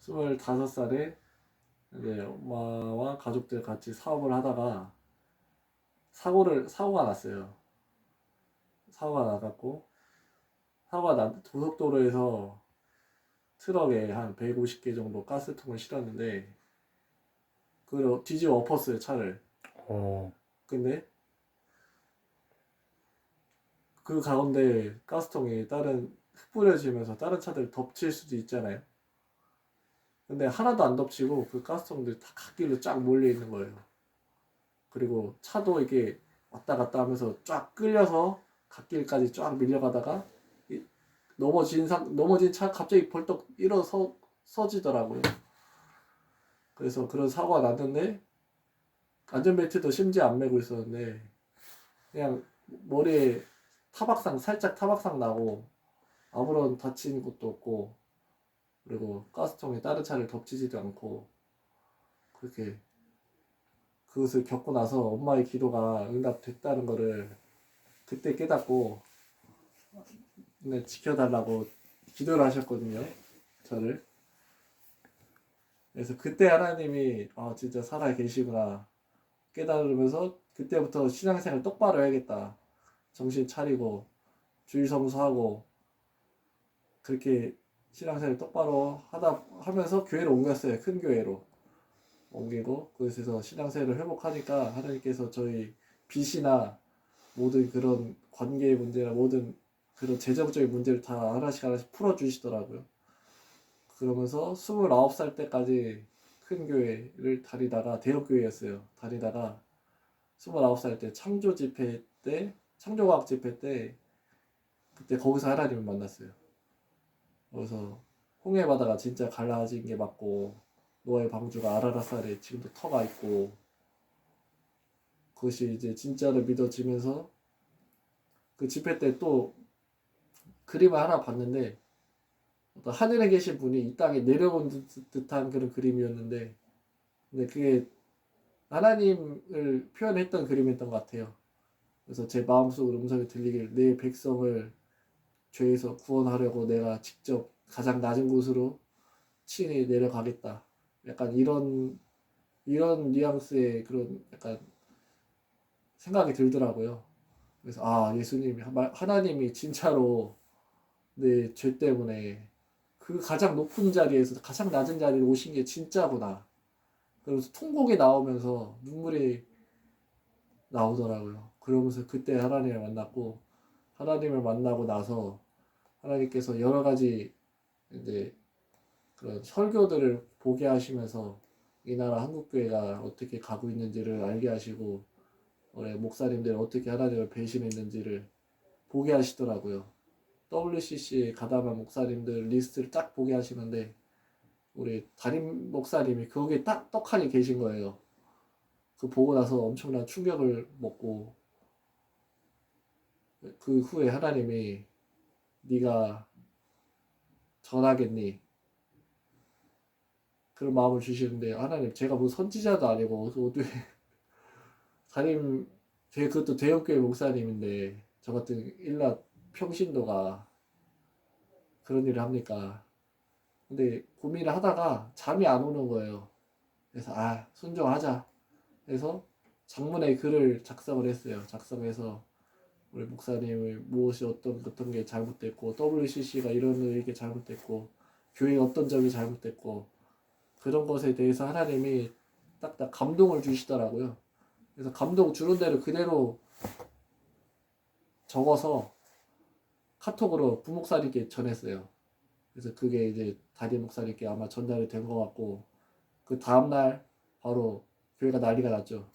25살에 이제 엄마와 가족들 같이 사업을 하다가 사고가 났어요. 사고가 나갖고 고속도로에서 트럭에 한 150개 정도 가스통을 실었는데 그걸 뒤집어 엎었어요, 차를. 근데 그 가운데 가스통이 다른 흙 뿌려지면서 다른 차들 덮칠 수도 있잖아요. 근데 하나도 안 덮치고 그 가스통들이 다 갓길로 쫙 몰려 있는 거예요. 그리고 차도 이게 왔다 갔다 하면서 쫙 끌려서 갓길까지 쫙 밀려가다가 넘어진 차 갑자기 벌떡 서지더라고요. 그래서 그런 사고가 났는데 안전벨트도 심지어 안 매고 있었는데 그냥 머리에 살짝 타박상 나고 아무런 다친 것도 없고 그리고 가스통에 다른 차를 덮치지도 않고 그렇게 그것을 겪고 나서 엄마의 기도가 응답됐다는 거를 그때 깨닫고 지켜달라고 기도를 하셨거든요, 저를. 그래서 그때 하나님이 진짜 살아 계시구나 깨달으면서 그때부터 신앙생활 똑바로 해야겠다, 정신 차리고 주일 성수하고 그렇게 신앙생활 똑바로 하면서 교회를 옮겼어요. 큰 교회로 옮기고 그래서 신앙생활을 회복하니까 하나님께서 저희 빚이나 모든 그런 관계의 문제나 모든 그런 재정적인 문제를 다 하나씩 풀어주시더라고요. 그러면서 29살 때까지 큰 교회를 다니다가 대형교회였어요. 다니다가 29살 때 창조과학 집회 때 그때 거기서 하나님을 만났어요. 그래서 홍해 바다가 진짜 갈라진 게 맞고 노아의 방주가 아라라살에 지금도 터가 있고 그것이 이제 진짜로 믿어지면서 그 집회 때 또 그림을 하나 봤는데 어떤 하늘에 계신 분이 이 땅에 내려온 듯한 그런 그림이었는데 근데 그게 하나님을 표현했던 그림이었던 것 같아요. 그래서 제 마음속으로 음성이 들리길 내 백성을 죄에서 구원하려고 내가 직접 가장 낮은 곳으로 친히 내려가겠다. 약간 이런 뉘앙스의 그런 약간 생각이 들더라고요. 그래서 예수님이 하나님이 진짜로 내 죄 때문에 그 가장 높은 자리에서 가장 낮은 자리로 오신 게 진짜구나. 그래서 통곡이 나오면서 눈물이 나오더라고요. 그러면서 그때 하나님을 만났고 하나님을 만나고 나서 하나님께서 여러 가지 이제 그런 설교들을 보게 하시면서 이 나라 한국교회가 어떻게 가고 있는지를 알게 하시고 우리 목사님들 어떻게 하나님을 배신했는지를 보게 하시더라고요. WCC에 가담한 목사님들 리스트를 딱 보게 하시는데 우리 담임 목사님이 거기에 딱 떡하니 계신 거예요. 그 보고 나서 엄청난 충격을 먹고 그 후에 하나님이 네가 전하겠니? 그런 마음을 주시는데 하나님 제가 뭐 선지자도 아니고 어떻게 담임 그것도 대형교회 목사님인데 저 같은 일라 평신도가 그런 일을 합니까? 근데 고민을 하다가 잠이 안 오는 거예요. 그래서 순종하자 해서 장문의 글을 작성을 했어요. 작성해서 우리 목사님의 무엇이 어떤 게 잘못됐고 WCC가 이게 잘못됐고 교회 어떤 점이 잘못됐고 그런 것에 대해서 하나님이 딱딱 감동을 주시더라고요. 그래서 감동 주는 대로 그대로 적어서 카톡으로 부목사님께 전했어요. 그래서 그게 이제 담임 목사님께 아마 전달이 된 것 같고 그 다음날 바로 교회가 난리가 났죠.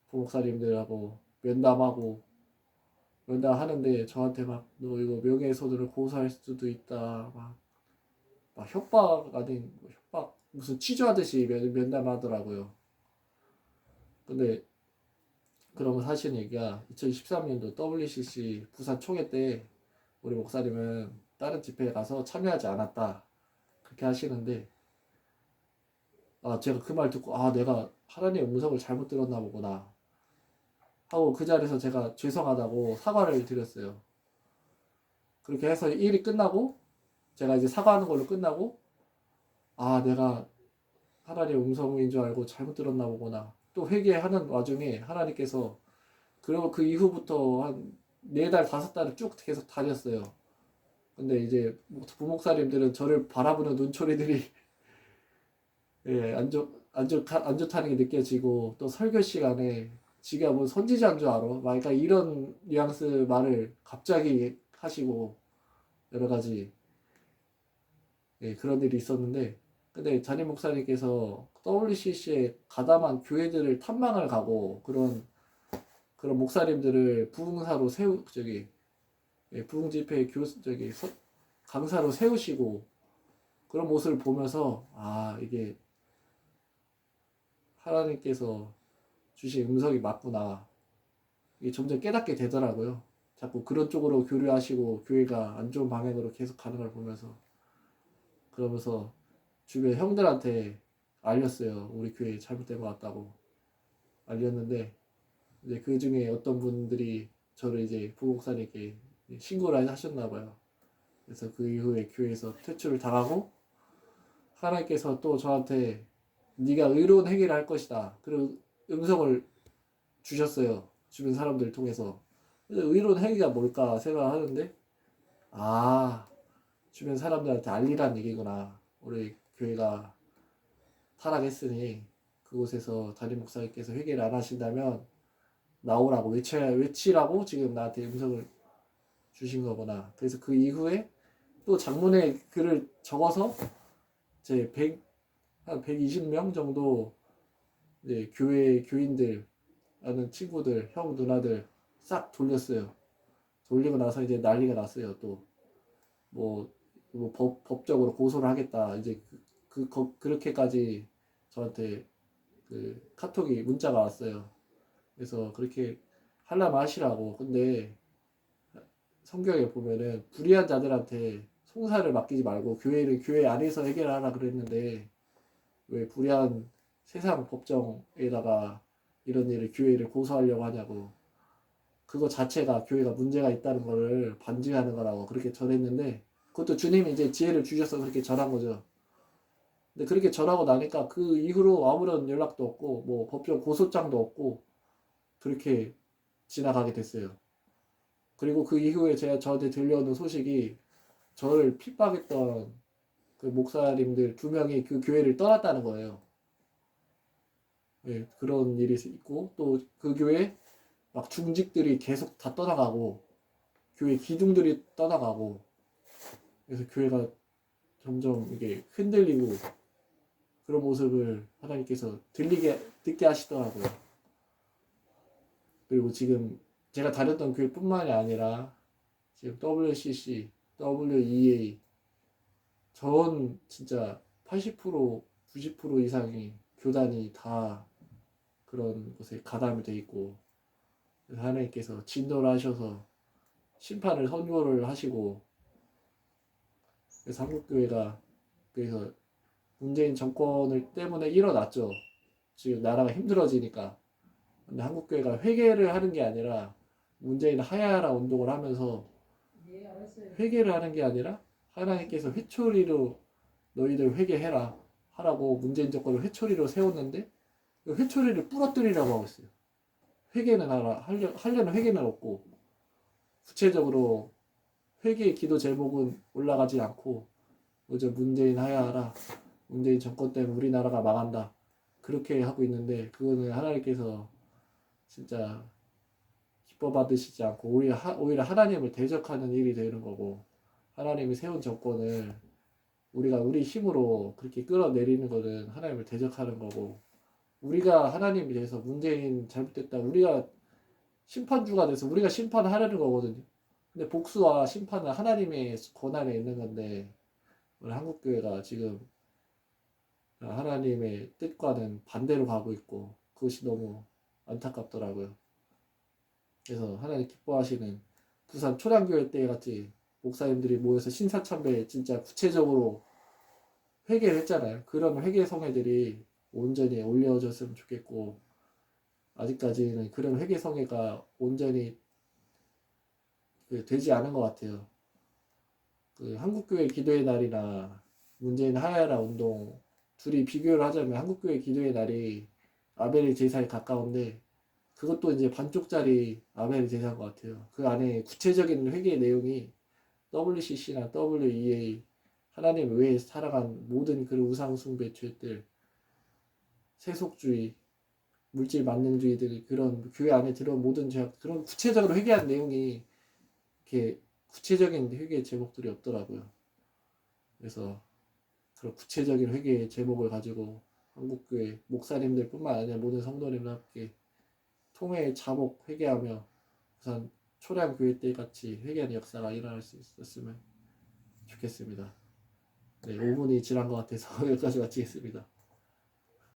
부목사님들하고 면담하는데 저한테 막 너 이거 명예훼손으로 고소할 수도 있다 막 협박 아닌 협박 무슨 취조하듯이 면담하더라고요. 근데 그러면 사실 얘기가 2013년도 WCC 부산 총회 때 우리 목사님은 다른 집회에 가서 참여하지 않았다 그렇게 하시는데 제가 그 말 듣고 내가 하나님의 음성을 잘못 들었나 보구나 하고 그 자리에서 제가 죄송하다고 사과를 드렸어요. 그렇게 해서 일이 끝나고 제가 이제 사과하는 걸로 끝나고 아 내가 하나님 음성인 줄 알고 잘못 들었나 보구나. 또 회개하는 와중에 하나님께서 그리고 그 이후부터 한 4달, 5달을 쭉 계속 다녔어요. 근데 이제 부목사님들은 저를 바라보는 눈초리들이 예, 안 좋다는 게 느껴지고 또 설교 시간에 지가 뭐 선지자인 줄 알아? 막 그러니까 이런 뉘앙스 말을 갑자기 하시고 여러 가지 예, 그런 일이 있었는데 근데 담임 목사님께서 WCC에 가담한 교회들을 탐방을 가고 그런 목사님들을 부흥사로 예, 부흥 집회 강사로 세우시고 그런 모습을 보면서 아 이게 하나님께서 주신 음성이 맞구나 이게 점점 깨닫게 되더라고요. 자꾸 그런 쪽으로 교류하시고 교회가 안 좋은 방향으로 계속 가는 걸 보면서 그러면서 주변 형들한테 알렸어요. 우리 교회 잘못된 것 같다고 알렸는데 이제 그 중에 어떤 분들이 저를 이제 부목사님께 신고를 하셨나 봐요. 그래서 그 이후에 교회에서 퇴출을 당하고 하나님께서 또 저한테 네가 의로운 행위를 할 것이다. 그리고 음성을 주셨어요. 주변 사람들 통해서. 의로운 행위가 뭘까 생각하는데 아 주변 사람들한테 알리란 얘기구나. 우리 교회가 타락했으니 그곳에서 담임 목사님께서 회개를 안 하신다면 나오라고 외치라고 지금 나한테 음성을 주신 거구나. 그래서 그 이후에 또 장문의 글을 적어서 제 한 120명 정도 이제 교회 교인들 아는 친구들 형 누나들 싹 돌렸어요. 돌리고 나서 이제 난리가 났어요. 또 뭐 법적으로 고소를 하겠다. 이제 그렇게까지 저한테 그 카톡이 문자가 왔어요. 그래서 그렇게 하려면 하시라고. 근데 성경에 보면은 불의한 자들한테 송사를 맡기지 말고 교회 안에서 해결하라 그랬는데 왜 불의한 세상 법정에다가 이런 일을 교회를 고소하려고 하냐고. 그거 자체가 교회가 문제가 있다는 거를 반증하는 거라고 그렇게 전했는데 그것도 주님이 이제 지혜를 주셔서 그렇게 전한 거죠. 근데 그렇게 전하고 나니까 그 이후로 아무런 연락도 없고 뭐 법적 고소장도 없고 그렇게 지나가게 됐어요. 그리고 그 이후에 저한테 들려오는 소식이 저를 핍박했던 그 목사님들 2명이 그 교회를 떠났다는 거예요. 예, 그런 일이 있고 또 그 교회 막 중직들이 계속 다 떠나가고 교회 기둥들이 떠나가고 그래서 교회가 점점 이게 흔들리고 그런 모습을 하나님께서 듣게 하시더라고요. 그리고 지금 제가 다녔던 교회뿐만이 아니라 지금 WCC, WEA 전 진짜 80% 90% 이상이 교단이 다 그런 곳에 가담이 돼 있고 하나님께서 진노를 하셔서 심판을 선고를 하시고 그래서 한국교회가 그래서 문재인 정권을 때문에 일어났죠. 지금 나라가 힘들어지니까. 근데 한국교회가 회개를 하는 게 아니라 문재인 하야하라 운동을 하면서 회개를 하는 게 아니라 하나님께서 회초리로 너희들 회개해라 하라고 문재인 정권을 회초리로 세웠는데 그 회초리를 부러뜨리라고 하고 있어요. 회개는 하려는 회개는 없고 구체적으로 회개의 기도 제목은 올라가지 않고 먼저 문재인 하야하라 문재인 정권 때문에 우리나라가 망한다 그렇게 하고 있는데 그거는 하나님께서 진짜 기뻐 받으시지 않고 오히려 하나님을 대적하는 일이 되는 거고 하나님이 세운 정권을 우리가 우리 힘으로 그렇게 끌어내리는 거는 하나님을 대적하는 거고 우리가 하나님에 대해서 문재인 잘못됐다 우리가 심판주가 돼서 우리가 심판을 하려는 거거든요. 근데 복수와 심판은 하나님의 권한에 있는 건데 우리 한국교회가 지금 하나님의 뜻과는 반대로 가고 있고 그것이 너무 안타깝더라고요. 그래서 하나님 기뻐하시는 부산 초량교회 때 같이 목사님들이 모여서 신사참배 진짜 구체적으로 회개를 했잖아요. 그런 회개 성회들이 온전히 올려졌으면 좋겠고 아직까지는 그런 회개 성회가 온전히 되지 않은 것 같아요. 그 한국교회 기도의 날이나 문재인 하야라 운동 둘이 비교를 하자면 한국교회 기도의 날이 아벨의 제사에 가까운데 그것도 이제 반쪽짜리 아벨의 제사인 것 같아요. 그 안에 구체적인 회개 내용이 WCC나 WEA 하나님 외에 살아간 모든 그런 우상 숭배 죄들, 세속주의, 물질 만능주의들 그런 교회 안에 들어온 모든 죄악 그런 구체적으로 회개한 내용이 이렇게 구체적인 회개의 제목들이 없더라고요. 그래서 그런 구체적인 회개의 제목을 가지고 한국교회 목사님들뿐만 아니라 모든 성도님들 함께 통회 자복 회개하며 우선 초량 교회 때 같이 회개하는 역사가 일어날 수 있었으면 좋겠습니다. 네, 5분이 지난 것 같아서 여기까지 마치겠습니다.